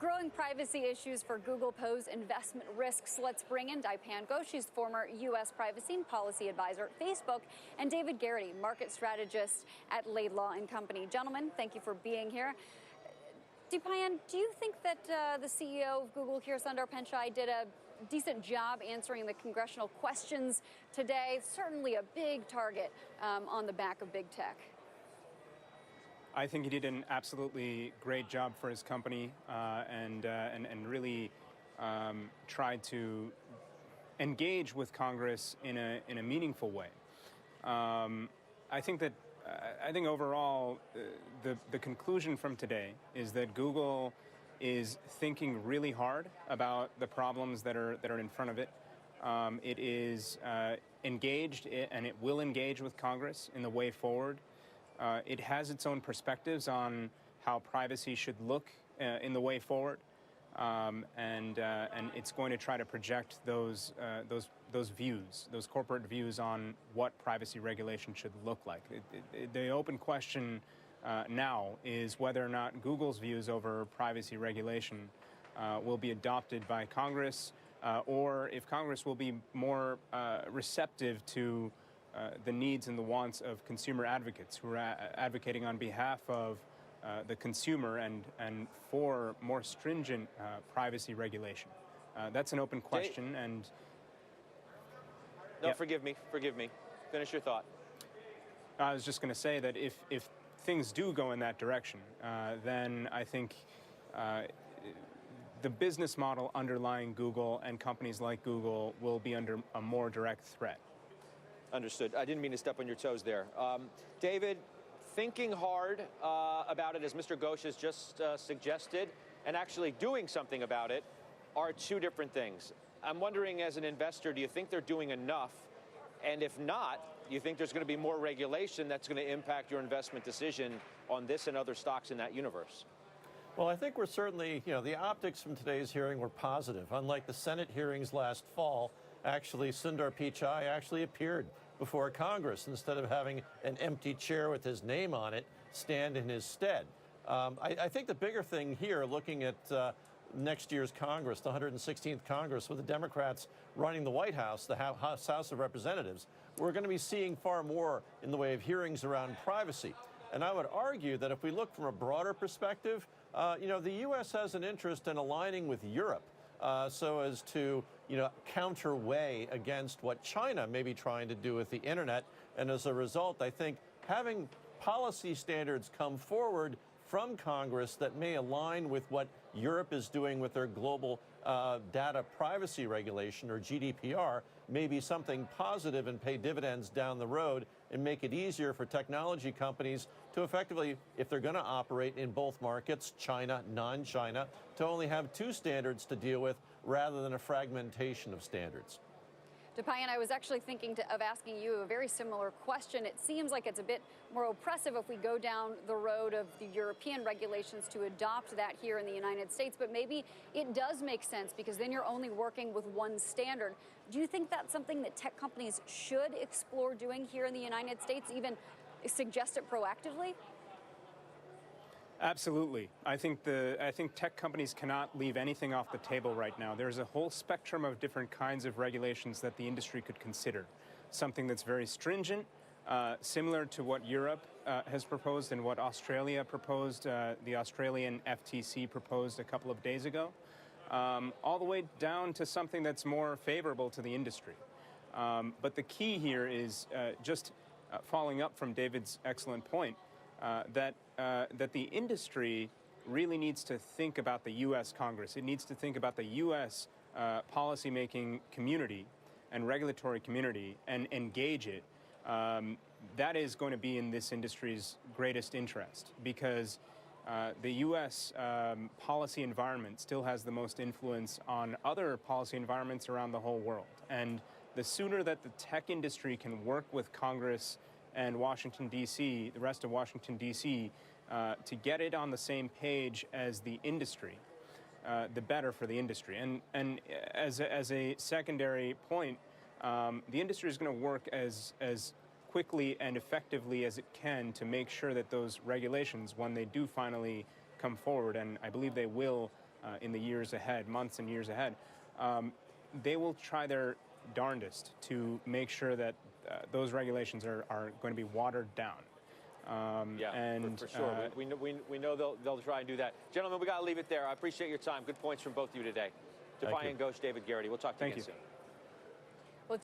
Growing privacy issues for Google pose investment risks. Let's bring in Dipayan Ghosh, she's former U.S. privacy and policy advisor at Facebook, and David Garrity, market strategist at Laidlaw & Company. Gentlemen, thank you for being here. Dipayan, do you think that the CEO of Google here, Sundar Pichai, did a decent job answering the congressional questions today? Certainly a big target on the back of big tech. I think he did an absolutely great job for his company and really tried to engage with Congress in a meaningful way. I think overall the conclusion from today is that Google is thinking really hard about the problems that are in front of it. It is engaged and it will engage with Congress in the way forward. It has its own perspectives on how privacy should look in the way forward, and it's going to try to project those views, those corporate views on what privacy regulation should look like. The open question now is whether or not Google's views over privacy regulation will be adopted by Congress, or if Congress will be more receptive to the needs and the wants of consumer advocates who are advocating on behalf of the consumer and for more stringent privacy regulation. That's an open question. And no, yeah. Forgive me. Finish your thought. I was just going to say that if things do go in that direction, then I think the business model underlying Google and companies like Google will be under a more direct threat. Understood. I didn't mean to step on your toes there. David, thinking hard about it, as Mr. Ghosh has just suggested, and actually doing something about it are two different things. I'm wondering, as an investor, do you think they're doing enough? And if not, do you think there's going to be more regulation that's going to impact your investment decision on this and other stocks in that universe? Well, I think we're certainly, the optics from today's hearing were positive. Unlike the Senate hearings last fall, actually, Sundar Pichai actually appeared before Congress instead of having an empty chair with his name on it stand in his stead. I think the bigger thing here, looking at next year's Congress, the 116th Congress, with the Democrats running the White House, the House of Representatives, we're going to be seeing far more in the way of hearings around privacy. And I would argue that if we look from a broader perspective, the U.S. has an interest in aligning with Europe so as to counterweigh against what China may be trying to do with the internet. And as a result, I think having policy standards come forward from Congress that may align with what Europe is doing with their global data privacy regulation, or GDPR, may be something positive and pay dividends down the road and make it easier for technology companies to effectively, if they're going to operate in both markets, China, non-China, to only have two standards to deal with rather than a fragmentation of standards. Dipayan, I was actually thinking of asking you a very similar question. It seems like it's a bit more oppressive if we go down the road of the European regulations to adopt that here in the United States, but maybe it does make sense because then you're only working with one standard. Do you think that's something that tech companies should explore doing here in the United States, even suggest it proactively? Absolutely. I think tech companies cannot leave anything off the table right now. There's a whole spectrum of different kinds of regulations that the industry could consider. Something that's very stringent, similar to what Europe has proposed and what Australia proposed, the Australian FTC proposed a couple of days ago, all the way down to something that's more favorable to the industry. But the key here is just following up from David's excellent point, that the industry really needs to think about the U.S. Congress. It needs to think about the U.S. Policymaking community and regulatory community and engage it. That is going to be in this industry's greatest interest because the U.S. Policy environment still has the most influence on other policy environments around the whole world. And the sooner that the tech industry can work with Congress and Washington, D.C., the rest of Washington, D.C., to get it on the same page as the industry, the better for the industry. And as a secondary point, the industry is going to work as quickly and effectively as it can to make sure that those regulations, when they do finally come forward, and I believe they will in the years ahead, months and years ahead, they will try their darndest to make sure that those regulations are going to be watered down. For sure. We know they'll try and do that. Gentlemen, we got to leave it there. I appreciate your time. Good points from both of you today. Dipayan Ghosh, David Garrity. We'll talk to you again soon.